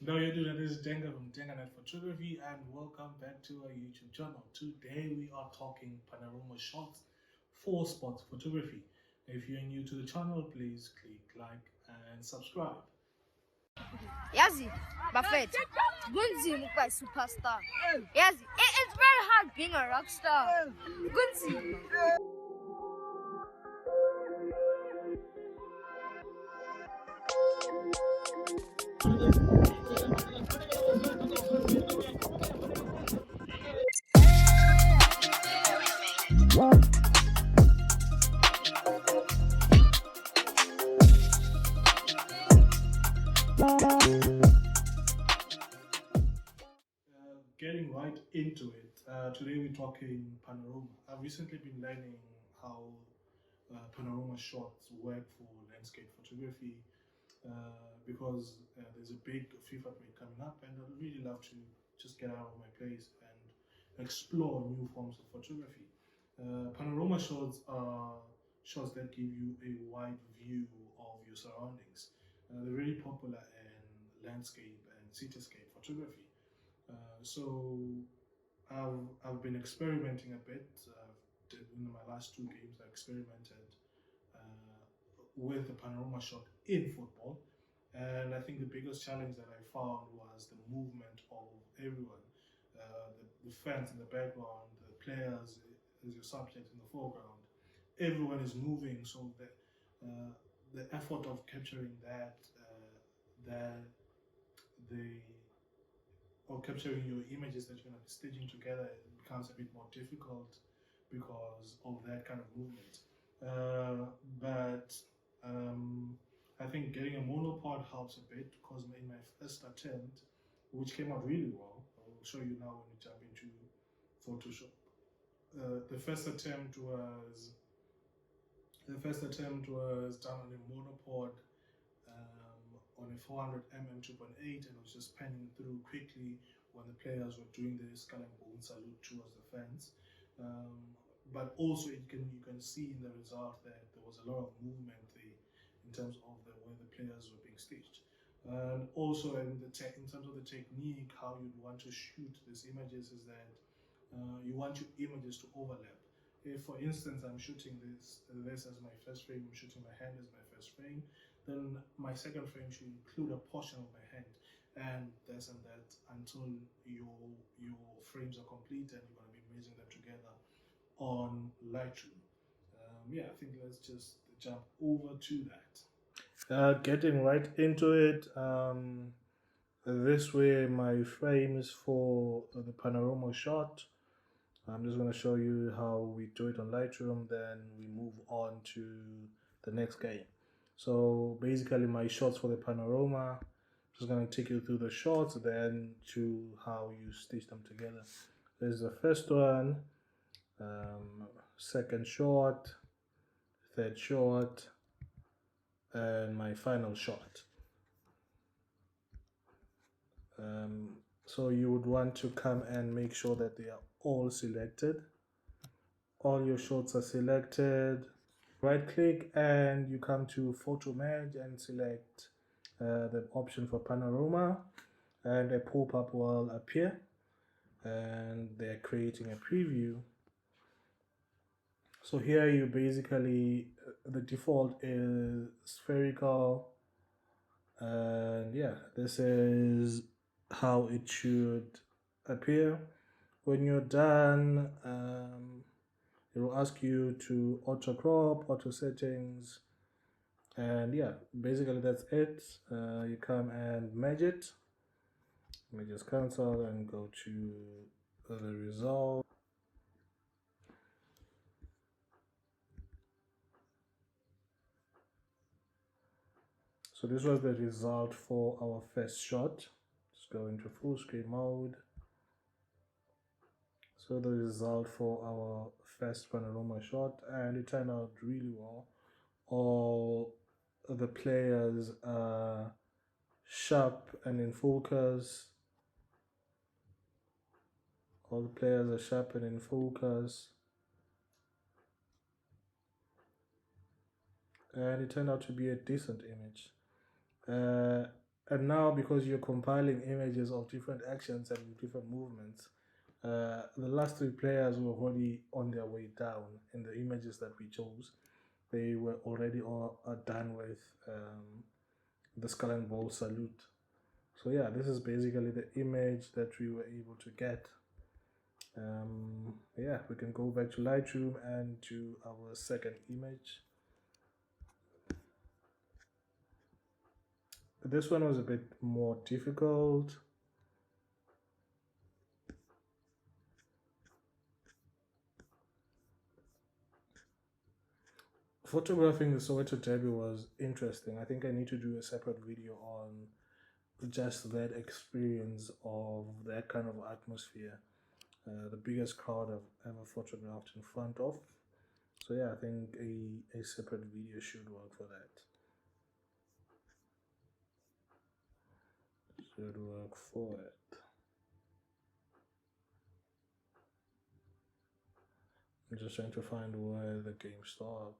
Hello, you doing? This is Denga from Denganet Photography, and welcome back to our YouTube channel. Today we are talking panorama shots for sports photography. If you're new to the channel, please click like and subscribe. Yazi, Buffett, Gunzi by superstar. Yazi, it's very hard being a rock star. Gunzi. Getting right into it, today we're talking panorama. I've recently been learning how panorama shots work for landscape photography because there's a big FIFA break coming up, and I'd really love to just get out of my place and explore new forms of photography. Panorama shots are shots that give you a wide view of your surroundings. They're really popular in landscape and cityscape photography. So I've been experimenting a bit. In my last two games, I experimented with the panorama shot in football, and I think the biggest challenge that I found was the movement of everyone, the fans in the background, the players as your subject in the foreground. Everyone is moving, so the effort of capturing that the or capturing your images that you're going to be stitching together becomes a bit more difficult because of that kind of movement. But I think getting a monopod helps a bit because in my first attempt, which came out really well, I'll show you now when we jump into Photoshop. The first attempt was done on a monopod on a 400 mm 2.8, and it was just panning through quickly when the players were doing the Scalambone salute towards the fans. But also you can see in the result that there was a lot of movement in terms of the way the players were being stitched. And also in terms of the technique, how you'd want to shoot these images is that you want your images to overlap. If, for instance, I'm shooting this as my first frame, I'm shooting my hand as my first frame, then my second frame should include a portion of my hand, and this and that until your frames are complete and you're going to be merging them together on Lightroom. Yeah, I think let's just jump over to that. Getting right into it. This way, my frames for the panorama shot. I'm just going to show you how we do it on Lightroom, then we move on to the next game. So basically my shots for the panorama, just going to take you through the shots, then to how you stitch them together. There's the first one, second shot, third shot, and my final shot. So you would want to come and make sure that they are all selected. All your shots are selected. Right click and you come to photo merge and select the option for panorama, and a pop-up will appear and they're creating a preview. So here you basically the default is spherical, and yeah, this is how it should appear. When you're done, it will ask you to auto crop, auto settings, and yeah, basically that's it. You come and merge it. Let me just cancel and go to the result. So this was the result for our first shot. Just go into full screen mode. So the result for our first panorama shot, and it turned out really well. All the players are sharp and in focus. All the players are sharp and in focus. And it turned out to be a decent image. And now, because you're compiling images of different actions and different movements, the last three players were already on their way down in the images that we chose. They were already all done with the skull and ball salute. So yeah, this is basically the image that we were able to get. Yeah, we can go back to Lightroom and to our second image. This one was a bit more difficult. Photographing the Soweto Derby was interesting. I think I need to do a separate video on just that experience of that kind of atmosphere. The biggest crowd I've ever photographed in front of. So yeah, I think a separate video should work for that. Should work for it. I'm just trying to find where the game starts.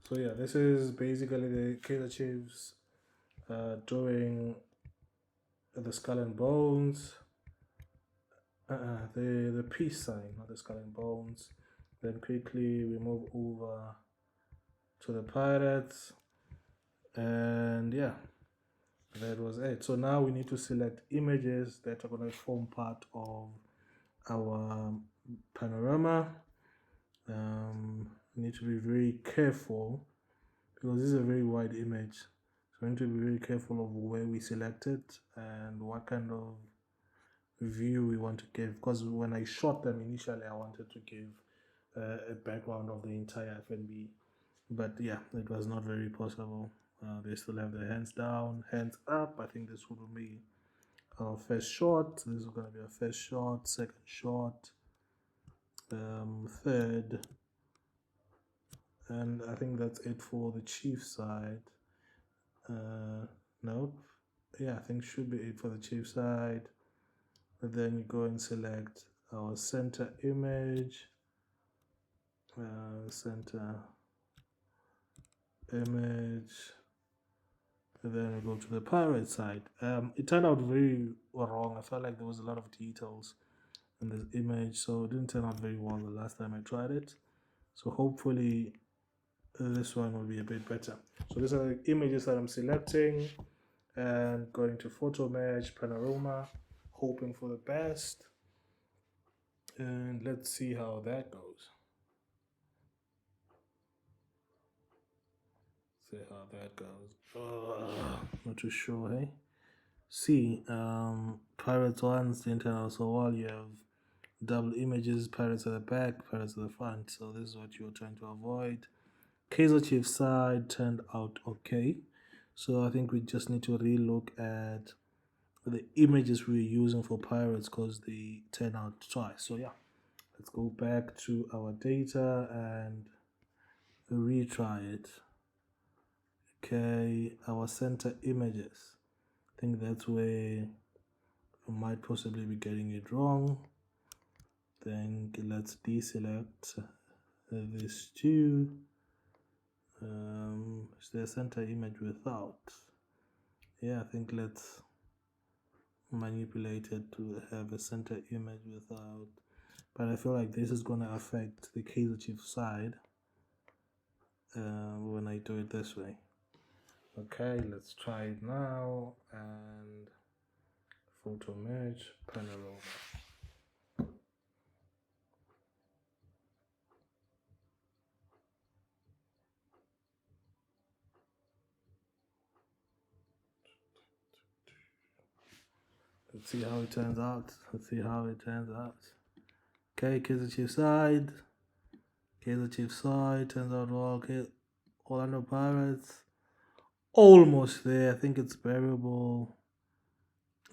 So yeah, this is basically the Kaizer Chiefs doing the skull and bones. The peace sign, not the skull and bones. Then quickly we move over to the Pirates, and yeah, that was it. So now we need to select images that are going to form part of our panorama. We need to be very careful because this is a very wide image. So we need to be very careful of where we select it and what kind of view we want to give. Because when I shot them initially, I wanted to give a background of the entire FNB, but yeah, it was not very possible. They still have their hands down, hands up. I think this would be our first shot. This is going to be our first shot, second shot, third, and I think that's it for the Chief side. Nope. Yeah, I think should be it for the Chief side. And then you go and select our center image. Center image. And then I go to the pirate side. It turned out very wrong. I felt like there was a lot of details in this image, so it didn't turn out very well the last time I tried it. So hopefully this one will be a bit better. So these are the images that I'm selecting and going to photo merge panorama, hoping for the best. And let's see how that goes. See how that goes. Not too sure, hey? See, Pirates ones didn't turn out so well. You have double images, Pirates at the back, Pirates at the front. So this is what you're trying to avoid. Kaizer Chiefs side turned out okay. So I think we just need to relook at the images we're using for Pirates because they turn out twice. So yeah, let's go back to our data and retry it. Okay, our center images. I think that's where we might possibly be getting it wrong. Then let's deselect these two. Is there a center image without? Yeah, I think let's manipulate it to have a center image without. But I feel like this is going to affect the Kaizer Chiefs side when I do it this way. Okay, let's try it now and photo merge panorama. Let's see how it turns out. Let's see how it turns out. Okay, Kaizer Chiefs side. Kaizer Chiefs side turns out well. Okay, Orlando Pirates. Almost there. I think it's bearable.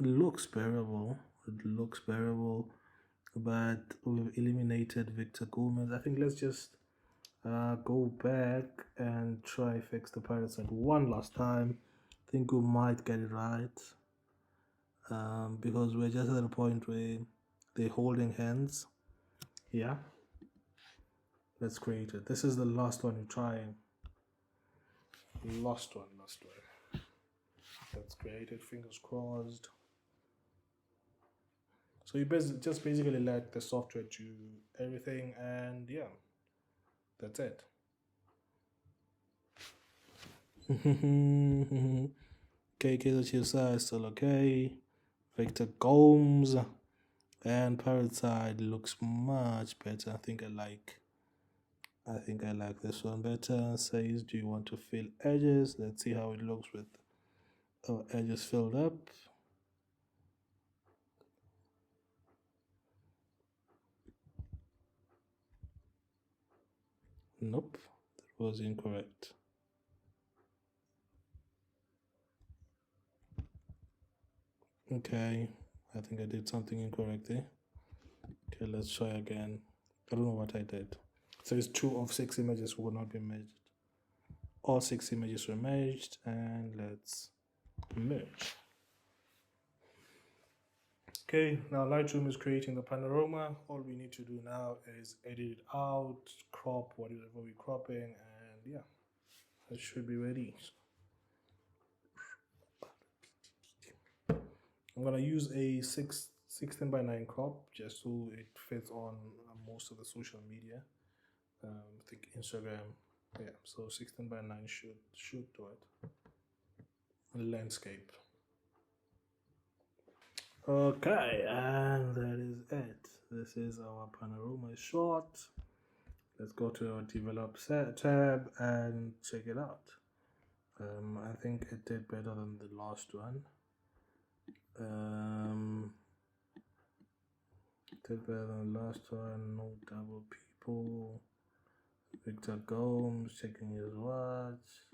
It looks bearable. It looks bearable. But we've eliminated Victor Gomez. I think let's just go back and try fix the Pirates at one last time. I think we might get it right. Because we're just at a point where they're holding hands. Yeah. Let's create it. This is the last one you're trying. Last one. Let's create it, fingers crossed. So you just basically let the software do everything, and yeah, that's it. Okay, KZTSI is still okay. Vector Gomes and Pirate Side looks much better. I think I like this one better. Says, do you want to fill edges? Let's see how it looks with our edges filled up. Nope, that was incorrect. Okay, I think I did something incorrect there. Okay, let's try again. I don't know what I did. So it's 2 of 6 images will not be merged. All 6 images were merged, and let's merge. Okay, now Lightroom is creating the panorama. All we need to do now is edit it out, crop whatever we're cropping, and yeah, that should be ready. I'm gonna use a 16:9 crop just so it fits on most of the social media. I think Instagram. Yeah, so 16:9 should do it. Landscape. Okay, and that is it. This is our panorama shot. Let's go to our develop tab and check it out. I think it did better than the last one. Did better than the last one. No double people. Victor Gomes checking his watch.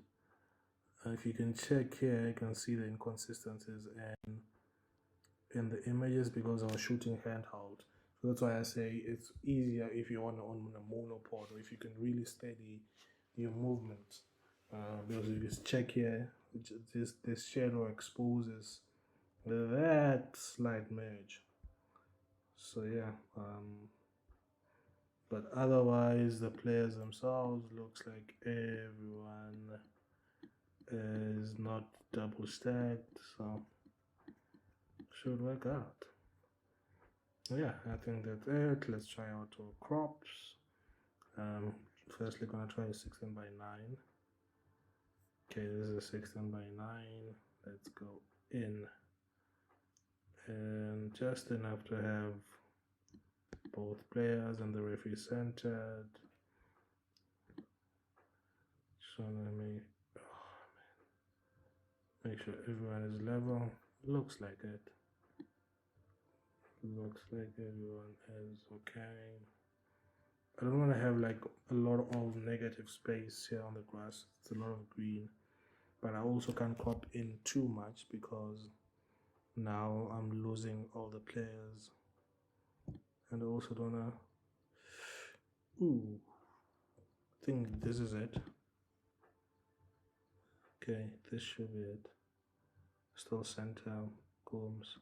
If you can check here, you can see the inconsistencies in the images because I was shooting handheld. So that's why I say it's easier if you want on a monopod, or if you can really steady your movement. Because you just check here, this shadow exposes that slight merge. So yeah, but otherwise the players themselves looks like everyone is not double stacked, so should work out. Yeah, I think that's it. Let's try out our crops. Firstly gonna try a 16:9. Okay, this is a 16:9. Let's go in, and just enough to have both players and the referee centered. So let me make sure everyone is level. Looks like it. Looks like everyone is okay. I don't want to have like a lot of negative space here on the grass. It's a lot of green, but I also can't crop in too much because now I'm losing all the players, and I also don't wanna. Ooh, I think this is it. Okay, this should be it. Still center columns.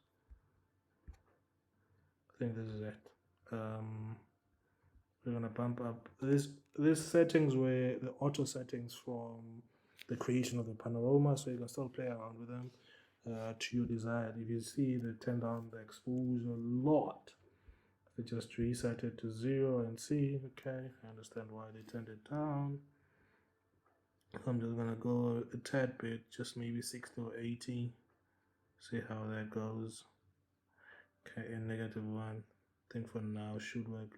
I think this is it. We're gonna bump up this settings were the auto settings from the creation of the panorama, so you can still play around with them to your desire. If you see they turn down the exposure a lot, I just reset it to 0 and see. Okay, I understand why they turned it down. I'm just gonna go a tad bit, just maybe 60 or 80. See how that goes. Okay, and -1. I think for now should work.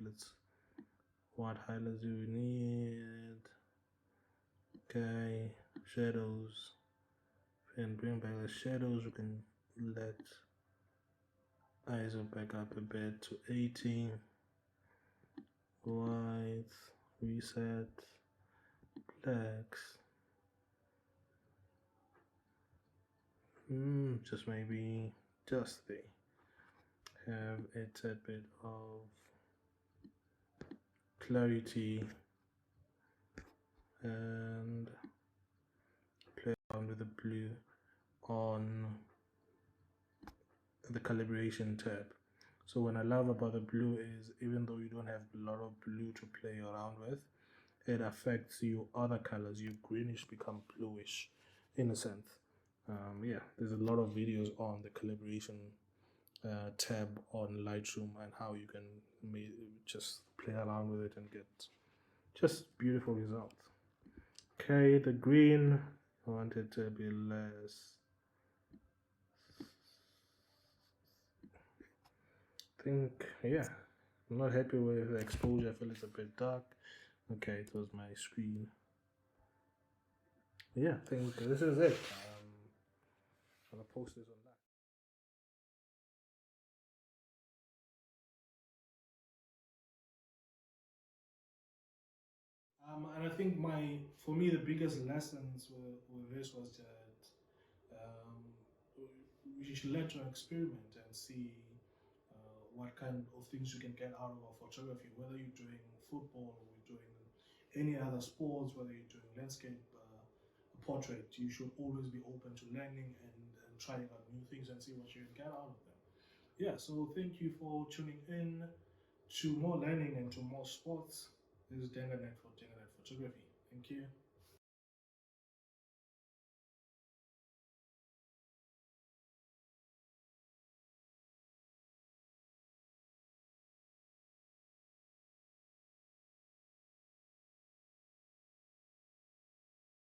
What highlights do we need? Okay, shadows. And bring back the shadows. We can let ISO back up a bit to 80. White, reset, blacks. Just maybe just the have a tad bit of clarity and play around with the blue on the calibration tab. So what I love about the blue is even though you don't have a lot of blue to play around with, it affects your other colors. Your greenish become bluish, in a sense. Yeah, there's a lot of videos on the calibration tab on Lightroom and how you can just play around with it and get just beautiful results. Okay, the green, I want it to be less. I think, yeah, I'm not happy with the exposure. I feel it's a bit dark. Okay, it was my screen. Yeah, I think this is it. I'm gonna post this on that. And I think for me, the biggest lessons with this was that um, we should learn to experiment and see what kind of things you can get out of our photography, whether you're doing football or you're doing any other sports, whether you're doing landscape portrait, you should always be open to learning and trying out new things and see what you can get out of them. Yeah, so thank you for tuning in to more learning and to more sports. This is Denganet for Denganet Photography. Thank you.